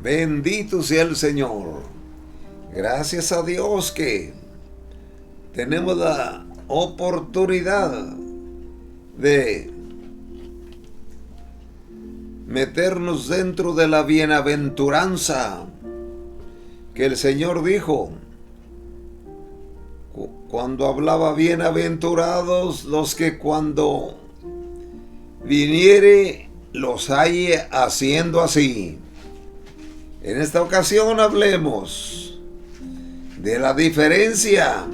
Bendito sea el Señor. Gracias a Dios que tenemos la oportunidad de meternos dentro de la bienaventuranza que el Señor dijo cuando hablaba: bienaventurados los que cuando viniere los halle haciendo así. En esta ocasión hablemos de la diferencia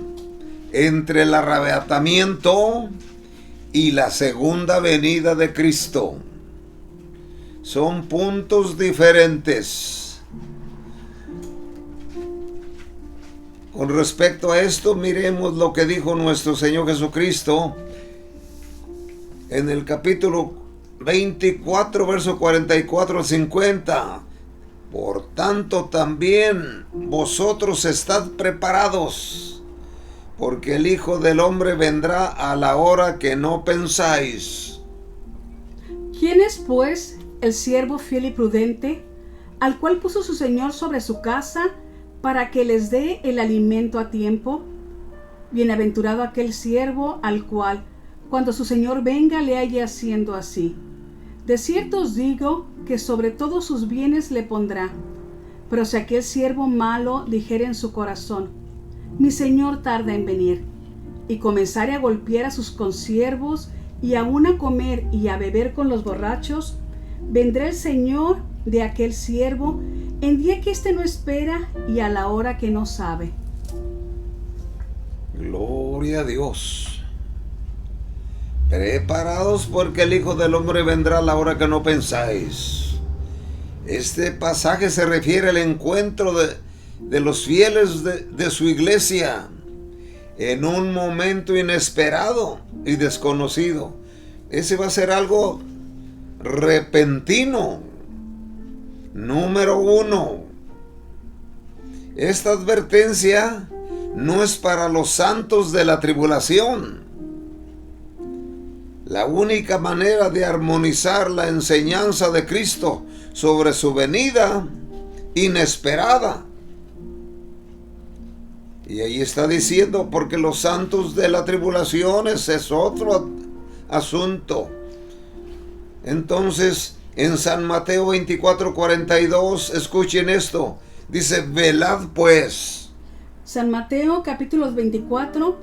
entre el arrebatamiento y la segunda venida de Cristo. Son puntos diferentes. Con respecto a esto, miremos lo que dijo nuestro Señor Jesucristo en el capítulo 24, verso 44 al 50. Por tanto, también vosotros estad preparados, porque el Hijo del Hombre vendrá a la hora que no pensáis. ¿Quién es, pues, el siervo fiel y prudente, al cual puso su Señor sobre su casa, para que les dé el alimento a tiempo? Bienaventurado aquel siervo al cual, cuando su Señor venga, le halle haciendo así. De cierto os digo que sobre todos sus bienes le pondrá. Pero si aquel siervo malo dijere en su corazón: mi Señor tarda en venir, y comenzare a golpear a sus consiervos, y aun a comer y a beber con los borrachos, vendrá el Señor de aquel siervo en día que éste no espera y a la hora que no sabe. Gloria a Dios. Preparados, porque el Hijo del Hombre vendrá a la hora que no pensáis. Este pasaje se refiere al encuentro de los fieles de su iglesia en un momento inesperado y desconocido. Ese va a ser algo repentino. Número 1. Esta advertencia no es para los santos de la tribulación. La única manera de armonizar la enseñanza de Cristo sobre su venida inesperada. Y ahí está diciendo, porque los santos de la tribulación es otro asunto. Entonces, en San Mateo 24:42, escuchen esto. Dice: velad pues. San Mateo capítulos 24,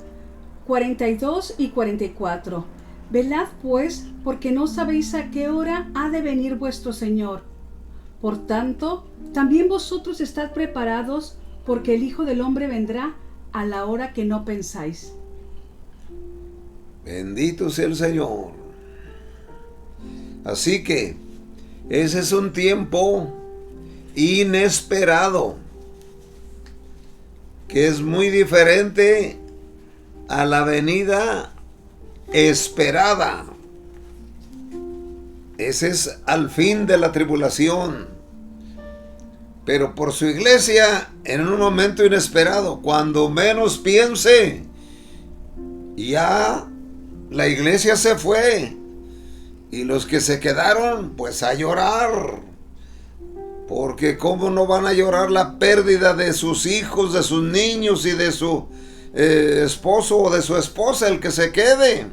42 y 44. Velad pues, porque no sabéis a qué hora ha de venir vuestro Señor. Por tanto, también vosotros estad preparados, porque el Hijo del Hombre vendrá a la hora que no pensáis. Bendito sea el Señor. Así que ese es un tiempo inesperado, que es muy diferente a la venida esperada. Ese es al fin de la tribulación, pero por su iglesia en un momento inesperado, cuando menos piense, ya la iglesia se fue, y los que se quedaron, pues a llorar, porque cómo no van a llorar la pérdida de sus hijos, de sus niños y de su esposo o de su esposa, el que se quede.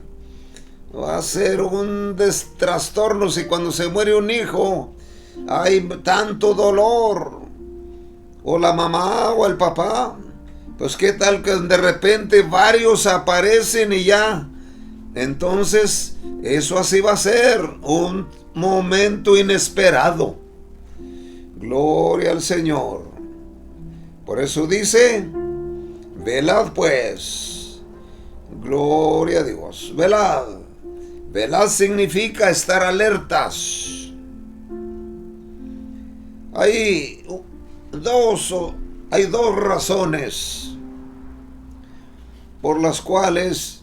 Va a ser un trastorno. Si cuando se muere un hijo hay tanto dolor, o la mamá o el papá, pues qué tal que de repente varios aparecen y ya. Entonces eso así va a ser un momento inesperado. Gloria al Señor. Por eso dice: velad pues. Gloria a Dios. Velad. Velad significa estar alertas. Hay dos razones por las cuales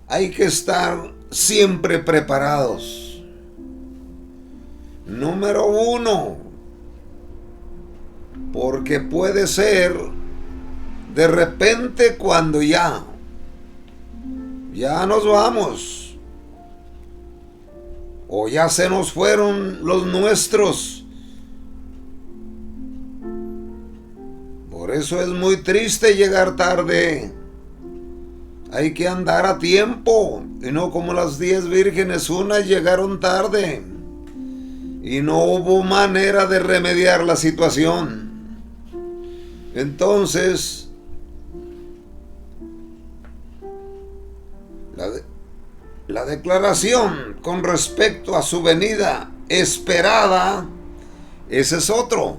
hay que estar siempre preparados. Número 1, porque puede ser de repente cuando ya nos vamos, o ya se nos fueron los nuestros eso es muy triste llegar tarde. Hay que andar a tiempo, y no como las 10 vírgenes, unas llegaron tarde y no hubo manera de remediar la situación. Entonces, la declaración con respecto a su venida esperada, ese es otro.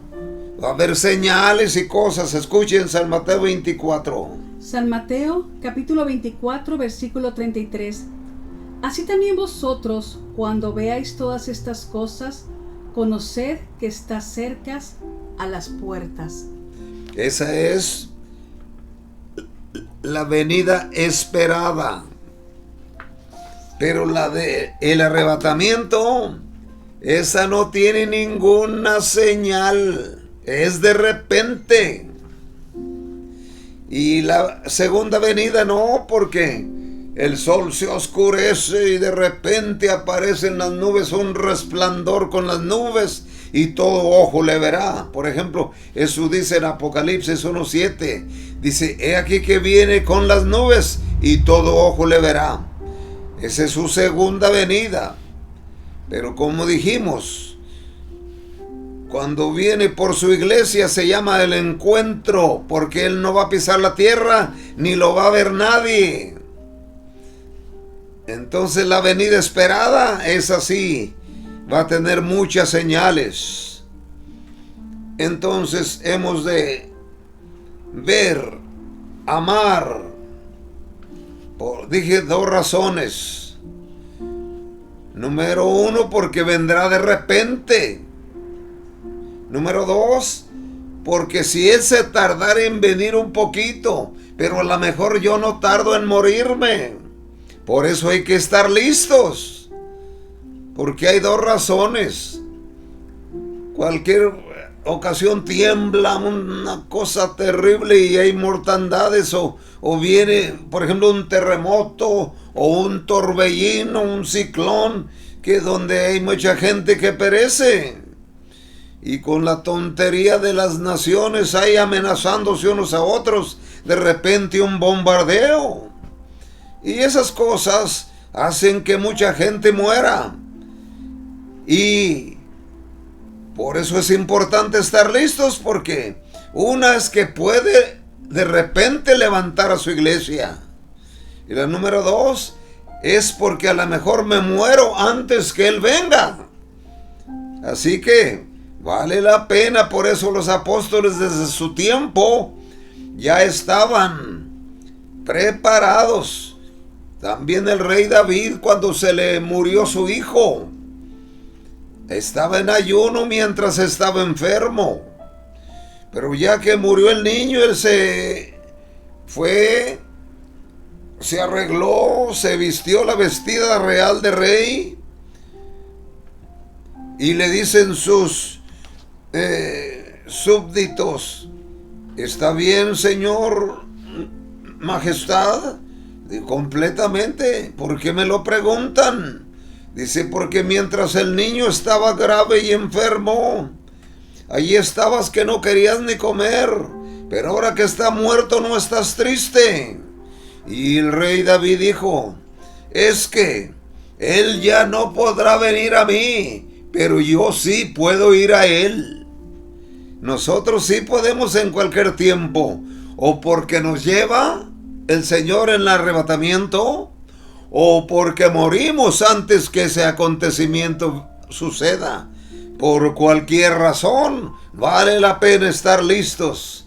Va a haber señales y cosas. Escuchen San Mateo 24. San Mateo, capítulo 24, versículo 33. Así también vosotros, cuando veáis todas estas cosas, conoced que está cerca a las puertas. Esa es la venida esperada. Pero la de el arrebatamiento, esa no tiene ninguna señal. Es de repente. Y la segunda venida no, porque el sol se oscurece y de repente aparece en las nubes un resplandor con las nubes y todo ojo le verá. Por ejemplo, eso dice en Apocalipsis 1:7. Dice, he aquí que viene con las nubes y todo ojo le verá. Esa es su segunda venida. Pero como dijimos, cuando viene por su iglesia se llama el encuentro, porque Él no va a pisar la tierra ni lo va a ver nadie. Entonces la venida esperada es así, va a tener muchas señales. Entonces hemos de ver, amar, dije 2 razones. Número 1, porque vendrá de repente. Número 2, porque si Él se tardara en venir un poquito, pero a lo mejor yo no tardo en morirme. Por eso hay que estar listos. Porque hay 2 razones. Cualquier ocasión tiembla, una cosa terrible y hay mortandades, o viene, por ejemplo, un terremoto o un torbellino, un ciclón, que donde hay mucha gente que perece. Y con la tontería de las naciones ahí amenazándose unos a otros, de repente un bombardeo. Y esas cosas hacen que mucha gente muera. Y por eso es importante estar listos, porque una es que puede de repente levantar a su iglesia. Y la número 2 es porque a lo mejor me muero antes que Él venga. Así que vale la pena. Por eso los apóstoles desde su tiempo ya estaban preparados. También el rey David, cuando se le murió su hijo, estaba en ayuno mientras estaba enfermo. Pero ya que murió el niño, él se fue, se arregló, se vistió la vestida real de rey, y le dicen sus súbditos, ¿está bien, señor majestad? Completamente. ¿Por qué me lo preguntan? Dice, porque mientras el niño estaba grave y enfermo, allí estabas que no querías ni comer, pero ahora que está muerto no estás triste. Y el rey David dijo, es que él ya no podrá venir a mí, pero yo sí puedo ir a él. Nosotros sí podemos en cualquier tiempo, o porque nos lleva el Señor en el arrebatamiento, o porque morimos antes que ese acontecimiento suceda. Por cualquier razón, vale la pena estar listos,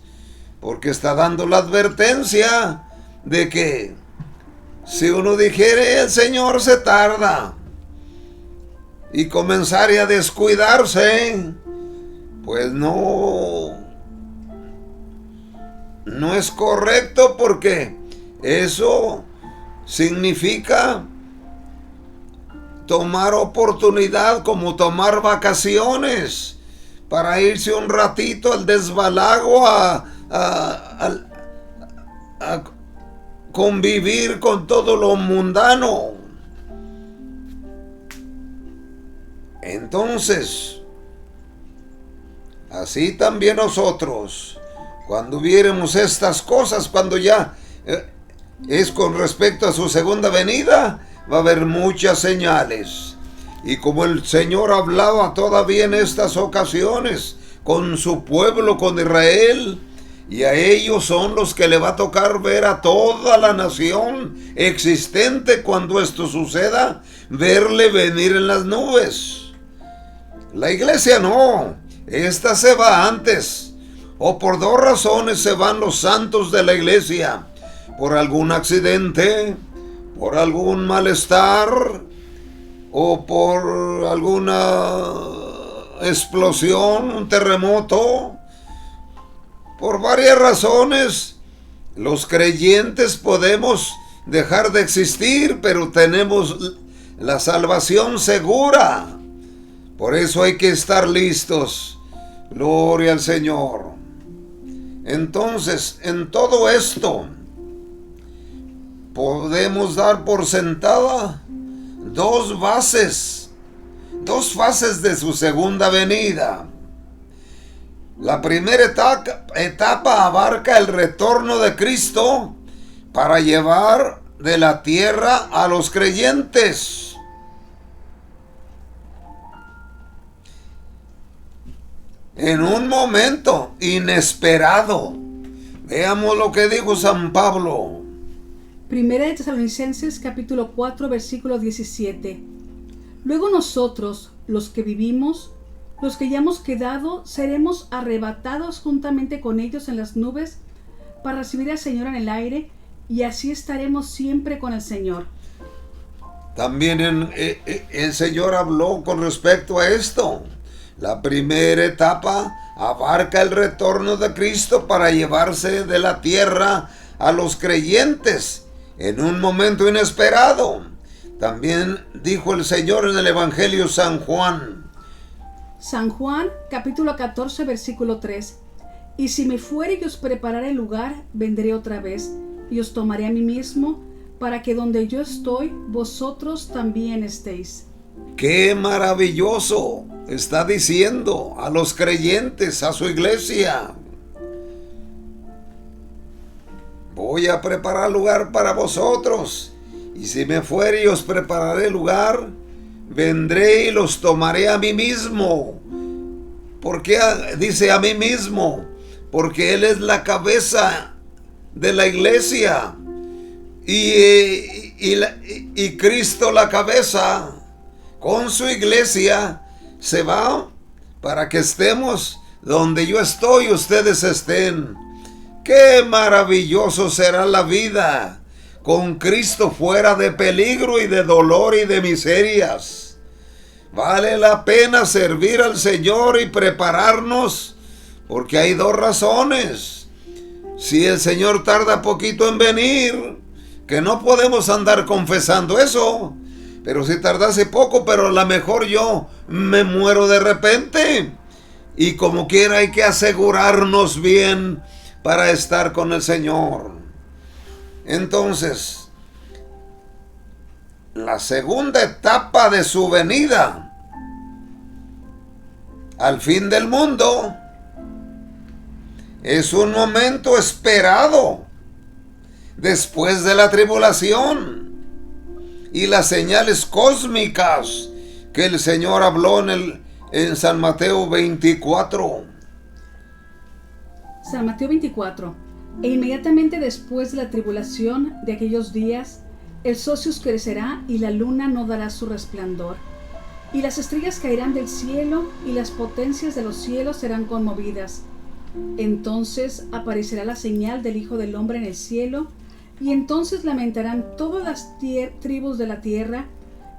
porque está dando la advertencia de que si uno dijere el Señor se tarda y comenzare a descuidarse, pues no es correcto, porque eso significa tomar oportunidad, como tomar vacaciones, para irse un ratito al desbalago a convivir con todo lo mundano. Entonces, así también nosotros, Cuando viéremos estas cosas, cuando ya es con respecto a su segunda venida, va a haber muchas señales. Y como el Señor hablaba todavía en estas ocasiones con su pueblo, con Israel, y a ellos son los que le va a tocar ver a toda la nación existente cuando esto suceda, verle venir en las nubes. La iglesia no, esta se va antes, o por dos razones se van los santos de la iglesia: por algún accidente, por algún malestar, o por alguna explosión, un terremoto. Por varias razones, los creyentes podemos dejar de existir, pero tenemos la salvación segura. Por eso hay que estar listos. Gloria al Señor. Entonces, en todo esto, podemos dar por sentada dos fases de su segunda venida. La primera etapa abarca el retorno de Cristo para llevar de la tierra a los creyentes. En un momento inesperado. Veamos lo que dijo San Pablo. Primera de Tesalonicenses capítulo 4 versículo 17. Luego nosotros, los que vivimos, los que ya hemos quedado, seremos arrebatados juntamente con ellos en las nubes para recibir al Señor en el aire, y así estaremos siempre con el Señor. También el Señor habló con respecto a esto. La primera etapa abarca el retorno de Cristo para llevarse de la tierra a los creyentes en un momento inesperado. También dijo el Señor en el Evangelio San Juan. San Juan, capítulo 14, versículo 3. Y si me fuere y os prepararé lugar, vendré otra vez, y os tomaré a mí mismo, para que donde yo estoy, vosotros también estéis. ¡Qué maravilloso! Está diciendo a los creyentes, a su iglesia: voy a preparar lugar para vosotros, y si me fuere y os prepararé lugar, vendré y los tomaré a mí mismo. ¿Por qué dice a mí mismo? Porque Él es la cabeza de la iglesia y Cristo la cabeza. Con su iglesia se va para que estemos donde yo estoy, ustedes estén. ¡Qué maravilloso será la vida con Cristo fuera de peligro y de dolor y de miserias! Vale la pena servir al Señor y prepararnos, porque hay dos razones. Si el Señor tarda poquito en venir, que no podemos andar confesando eso, pero si tardase poco, pero a lo mejor yo me muero de repente, y como quiera hay que asegurarnos bien para estar con el Señor. Entonces, la segunda etapa de su venida al fin del mundo es un momento esperado después de la tribulación y las señales cósmicas que el Señor habló en San Mateo 24. San Mateo 24. E inmediatamente después de la tribulación de aquellos días, el sol se oscurecerá y la luna no dará su resplandor, y las estrellas caerán del cielo y las potencias de los cielos serán conmovidas. Entonces aparecerá la señal del Hijo del Hombre en el cielo, y entonces lamentarán todas las tribus de la tierra,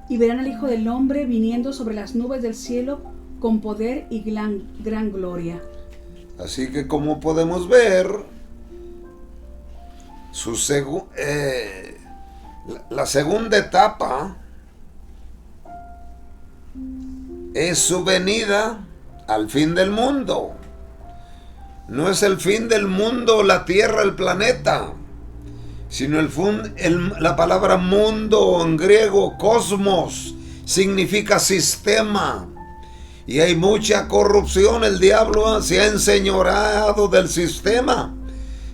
y verán al Hijo del Hombre viniendo sobre las nubes del cielo con poder y gran gloria. Así que, como podemos ver, la segunda etapa es su venida al fin del mundo. No es el fin del mundo, la tierra, el planeta, sino la palabra mundo en griego, cosmos, significa sistema. y hay mucha corrupción. El diablo se ha enseñoreado del sistema.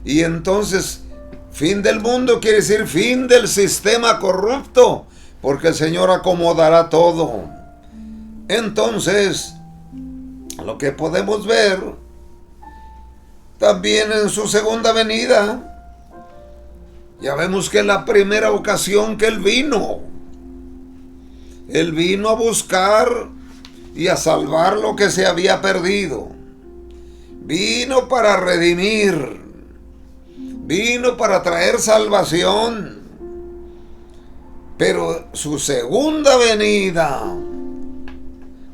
Y entonces, fin del mundo quiere decir fin del sistema corrupto, porque el Señor acomodará todo. Entonces, lo que podemos ver también en su segunda venida, ya vemos que en la primera ocasión que Él vino a buscar y a salvar lo que se había perdido. Vino para redimir, vino para traer salvación. Pero su segunda venida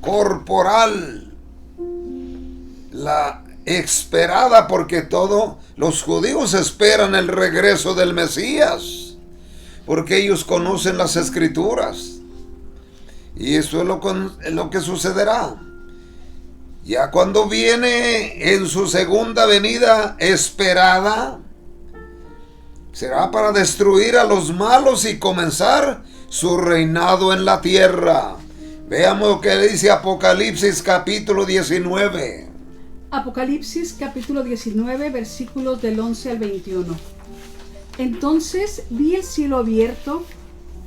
corporal, la esperada, porque todos los judíos esperan el regreso del Mesías, porque ellos conocen las Escrituras, y eso es lo que sucederá. Ya cuando viene en su segunda venida esperada, será para destruir a los malos y comenzar su reinado en la tierra. Veamos lo que dice Apocalipsis capítulo 19. Apocalipsis capítulo 19, versículos del 11 al 21. Entonces vi el cielo abierto,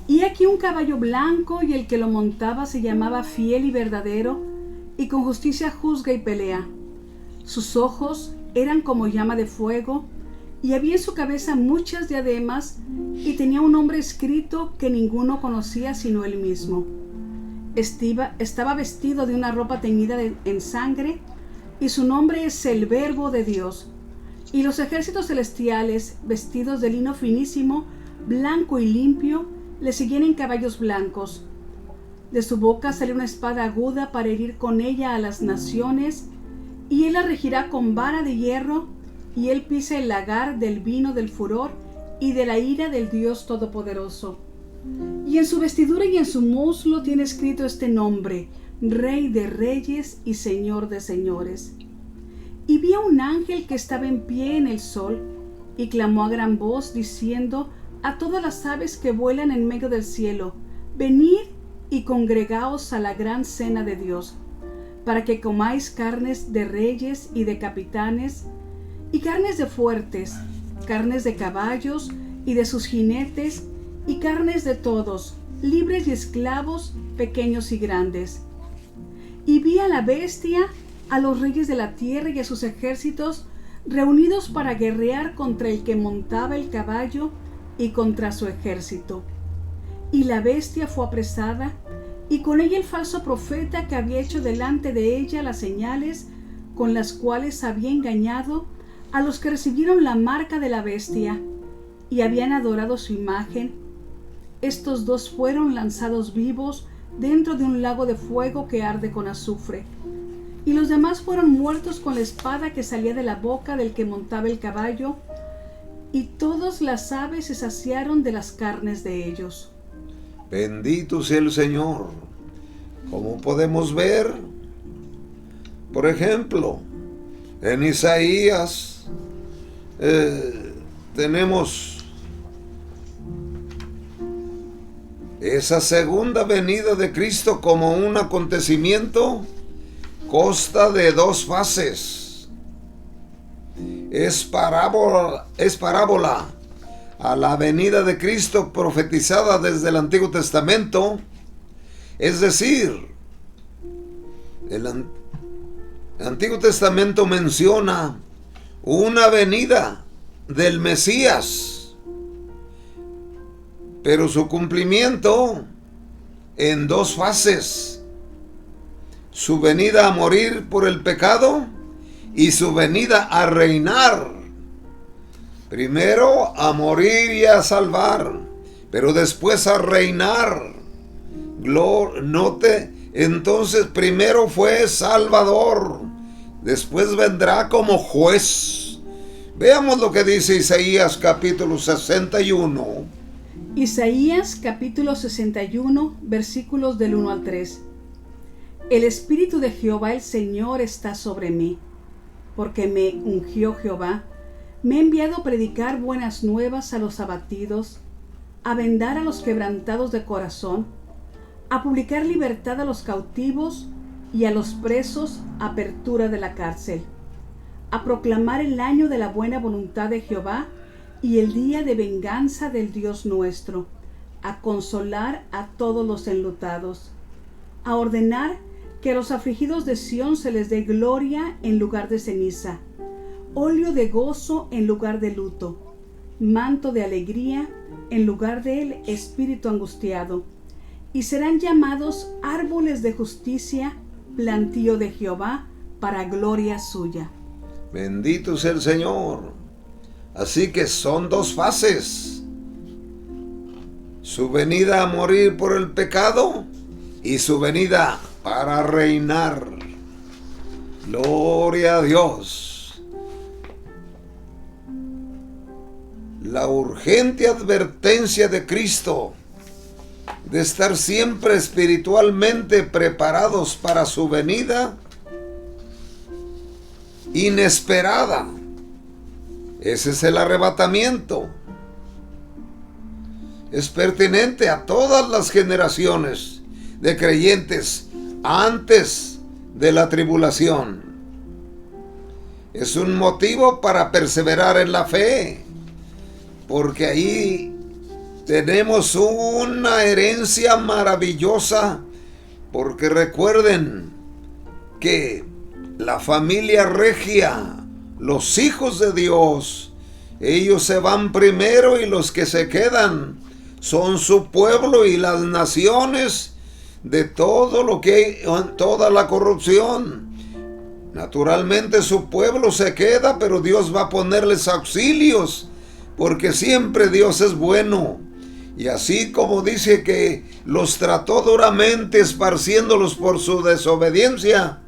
y aquí un caballo blanco, y el que lo montaba se llamaba Fiel y Verdadero, y con justicia juzga y pelea. Sus ojos eran como llama de fuego, y había en su cabeza muchas diademas, y tenía un nombre escrito que ninguno conocía sino él mismo. Estaba vestido de una ropa teñida en sangre, y su nombre es el Verbo de Dios. Y los ejércitos celestiales, vestidos de lino finísimo, blanco y limpio, le seguían en caballos blancos. De su boca sale una espada aguda para herir con ella a las naciones, y él la regirá con vara de hierro, y él pisa el lagar del vino del furor y de la ira del Dios Todopoderoso. Y en su vestidura y en su muslo tiene escrito este nombre: Rey de Reyes y Señor de Señores. Y vi a un ángel que estaba en pie en el sol, y clamó a gran voz, diciendo a todas las aves que vuelan en medio del cielo: venid y congregaos a la gran cena de Dios, para que comáis carnes de reyes y de capitanes, y carnes de fuertes, carnes de caballos y de sus jinetes, y carnes de todos, libres y esclavos, pequeños y grandes. Y vi a la bestia, a los reyes de la tierra y a sus ejércitos, reunidos para guerrear contra el que montaba el caballo y contra su ejército. Y la bestia fue apresada, y con ella el falso profeta que había hecho delante de ella las señales con las cuales había engañado a los que recibieron la marca de la bestia y habían adorado su imagen. Estos dos fueron lanzados vivos dentro de un lago de fuego que arde con azufre. Y los demás fueron muertos con la espada que salía de la boca del que montaba el caballo, y todas las aves se saciaron de las carnes de ellos. Bendito sea el Señor. Como podemos ver, por ejemplo, en Isaías tenemos esa segunda venida de Cristo como un acontecimiento. Consta de dos fases. Es parábola a la venida de Cristo profetizada desde el Antiguo Testamento. Es decir, el Antiguo Testamento menciona una venida del Mesías, pero su cumplimiento en dos fases: su venida a morir por el pecado y su venida a reinar. Primero a morir y a salvar, pero después a reinar. Note, entonces primero fue Salvador, después vendrá como juez. Veamos lo que dice Isaías capítulo 61. Isaías capítulo 61, versículos del 1 al 3. El Espíritu de Jehová el Señor está sobre mí, porque me ungió Jehová. Me ha enviado a predicar buenas nuevas a los abatidos, a vendar a los quebrantados de corazón, a publicar libertad a los cautivos y a los presos apertura de la cárcel, a proclamar el año de la buena voluntad de Jehová y el día de venganza del Dios nuestro, a consolar a todos los enlutados, a ordenar que a los afligidos de Sión se les dé gloria en lugar de ceniza, óleo de gozo en lugar de luto, manto de alegría en lugar del espíritu angustiado, y serán llamados árboles de justicia, plantío de Jehová, para gloria suya. Bendito sea el Señor. Así que son dos fases: su venida a morir por el pecado y su venida para reinar. Gloria a Dios. La urgente advertencia de Cristo de estar siempre espiritualmente preparados para su venida inesperada. Ese es el arrebatamiento. Es pertinente a todas las generaciones de creyentes antes de la tribulación. Es un motivo para perseverar en la fe, porque ahí tenemos una herencia maravillosa, porque recuerden que la familia regia, los hijos de Dios, ellos se van primero y los que se quedan son su pueblo y las naciones de todo lo que hay, toda la corrupción. Naturalmente su pueblo se queda, pero Dios va a ponerles auxilios, porque siempre Dios es bueno. Y así como dice que los trató duramente esparciéndolos por su desobediencia,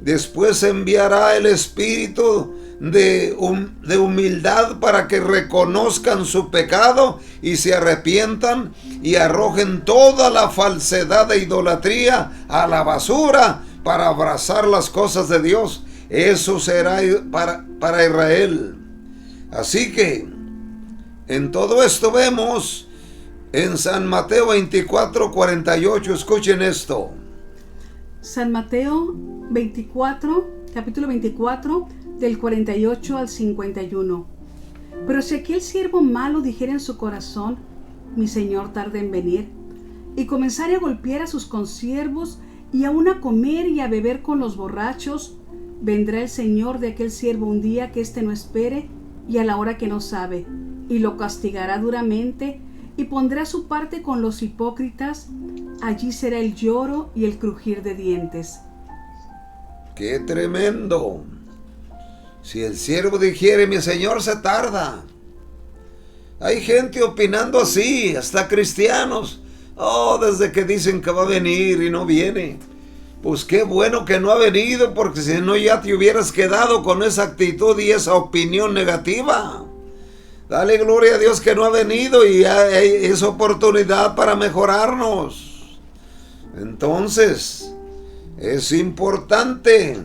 después enviará el espíritu de humildad para que reconozcan su pecado y se arrepientan y arrojen toda la falsedad e idolatría a la basura para abrazar las cosas de Dios. Eso será para Israel. Así que en todo esto vemos en San Mateo 24:48, escuchen esto. San Mateo 24, capítulo 24, del 48 al 51. Pero si aquel siervo malo dijera en su corazón, mi señor tarda en venir, y comenzare a golpear a sus consiervos, y aun a comer y a beber con los borrachos, vendrá el señor de aquel siervo un día que éste no espere, y a la hora que no sabe, y lo castigará duramente, y pondrá su parte con los hipócritas. Allí será el lloro y el crujir de dientes. ¡Qué tremendo! Si el siervo dijere, mi señor se tarda. Hay gente opinando así, hasta cristianos. Desde que dicen que va a venir y no viene. Pues qué bueno que no ha venido, porque si no ya te hubieras quedado con esa actitud y esa opinión negativa. Dale gloria a Dios que no ha venido y es oportunidad para mejorarnos. Entonces, es importante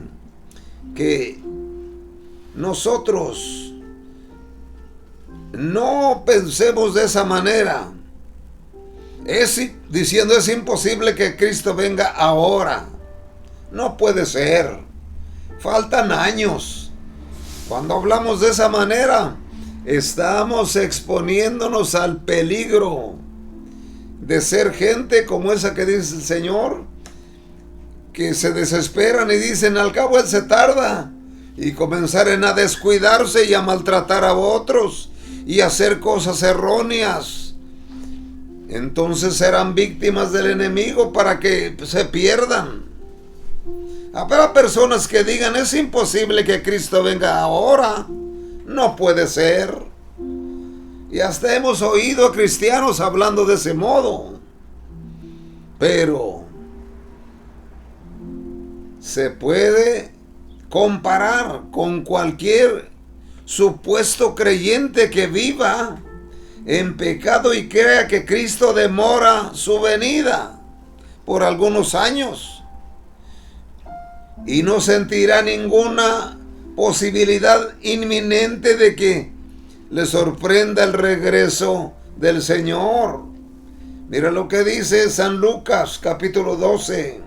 que nosotros no pensemos de esa manera. Diciendo es imposible que Cristo venga ahora. No puede ser. Faltan años. Cuando hablamos de esa manera, estamos exponiéndonos al peligro de ser gente como esa que dice el Señor, que se desesperan y dicen, al cabo Él se tarda, y comenzaren a descuidarse y a maltratar a otros y a hacer cosas erróneas. Entonces serán víctimas del enemigo para que se pierdan. Habrá personas que digan, es imposible que Cristo venga ahora. No puede ser. Y hasta hemos oído a cristianos hablando de ese modo. Pero se puede comparar con cualquier supuesto creyente que viva en pecado y crea que Cristo demora su venida por algunos años y no sentirá ninguna posibilidad inminente de que le sorprenda el regreso del Señor. Mira lo que dice San Lucas capítulo 12.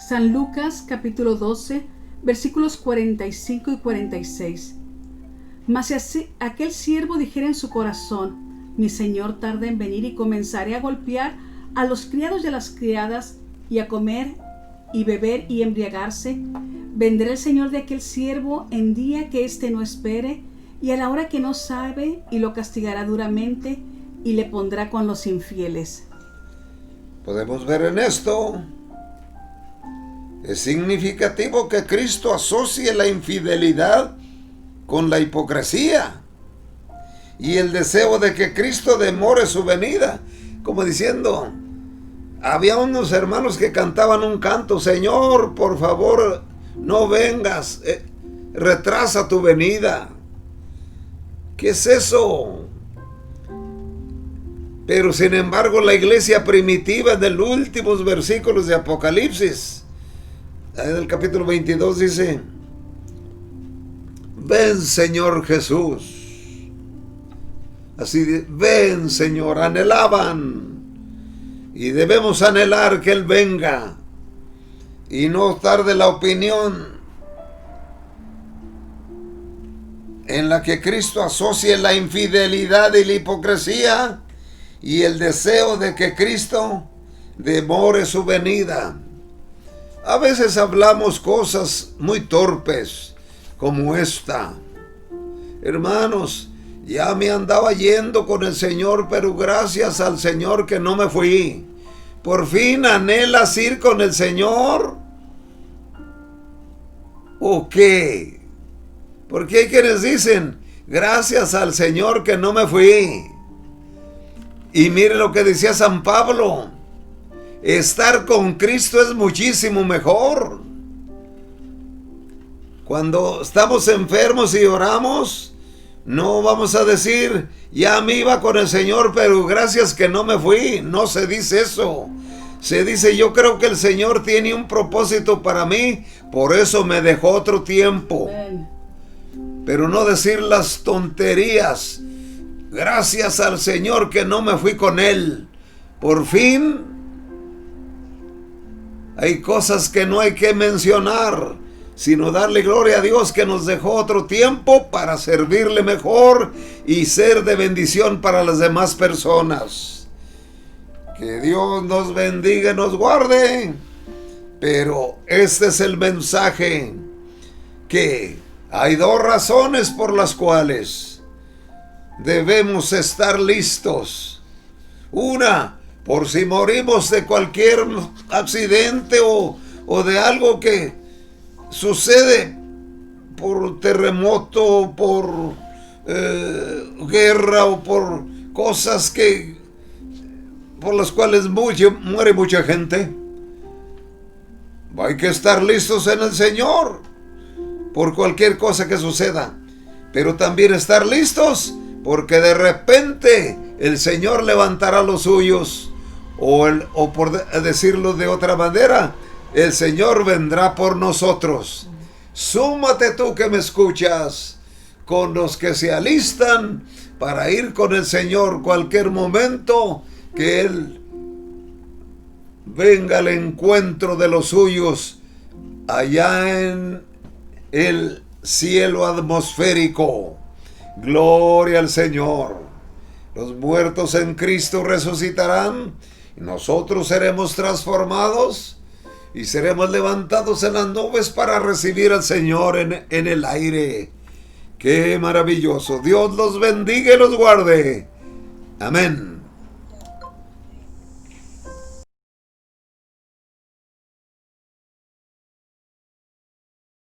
San Lucas capítulo 12, versículos 45 y 46. Mas si aquel siervo dijera en su corazón: mi señor tarda en venir, y comenzaré a golpear a los criados y a las criadas, y a comer y beber y embriagarse, vendrá el señor de aquel siervo en día que éste no espere, y a la hora que no sabe, y lo castigará duramente, y le pondrá con los infieles. Podemos ver en esto, es significativo que Cristo asocie la infidelidad con la hipocresía y el deseo de que Cristo demore su venida, como diciendo, había unos hermanos que cantaban un canto: Señor, por favor, no vengas, retrasa tu venida. ¿Qué es eso? Pero sin embargo, la iglesia primitiva, en los últimos versículos de Apocalipsis, en el capítulo 22, dice: ven, Señor Jesús. Así, ven, Señor. Anhelaban, y debemos anhelar que Él venga, y no estar de la opinión en la que Cristo asocie la infidelidad y la hipocresía y el deseo de que Cristo demore su venida. A veces hablamos cosas muy torpes como esta: hermanos, ya me andaba yendo con el Señor, pero gracias al Señor que no me fui. ¿Por fin anhelas ir con el Señor? ¿O qué? Porque hay quienes dicen: gracias al Señor que no me fui. Y mire lo que decía San Pablo: estar con Cristo es muchísimo mejor. Cuando estamos enfermos y oramos, no vamos a decir: ya me iba con el Señor, pero gracias que no me fui. No se dice eso. Se dice: yo creo que el Señor tiene un propósito para mí, por eso me dejó otro tiempo. Amén. Pero no decir las tonterías: gracias al Señor que no me fui con Él. Por fin, hay cosas que no hay que mencionar, sino darle gloria a Dios que nos dejó otro tiempo para servirle mejor y ser de bendición para las demás personas. Que Dios nos bendiga y nos guarde. Pero este es el mensaje, que hay dos razones por las cuales debemos estar listos. Una, por si morimos de cualquier accidente o de algo que sucede, por terremoto, por guerra o por cosas por las cuales muere mucha gente. Hay que estar listos en el Señor por cualquier cosa que suceda, pero también estar listos porque de repente el Señor levantará los suyos, o por decirlo de otra manera, el Señor vendrá por nosotros. Súmate tú que me escuchas con los que se alistan para ir con el Señor cualquier momento que Él venga al encuentro de los suyos allá en el cielo atmosférico. Gloria al Señor. Los muertos en Cristo resucitarán y nosotros seremos transformados y seremos levantados en las nubes para recibir al Señor en el aire. ¡Qué maravilloso! Dios los bendiga y los guarde. Amén.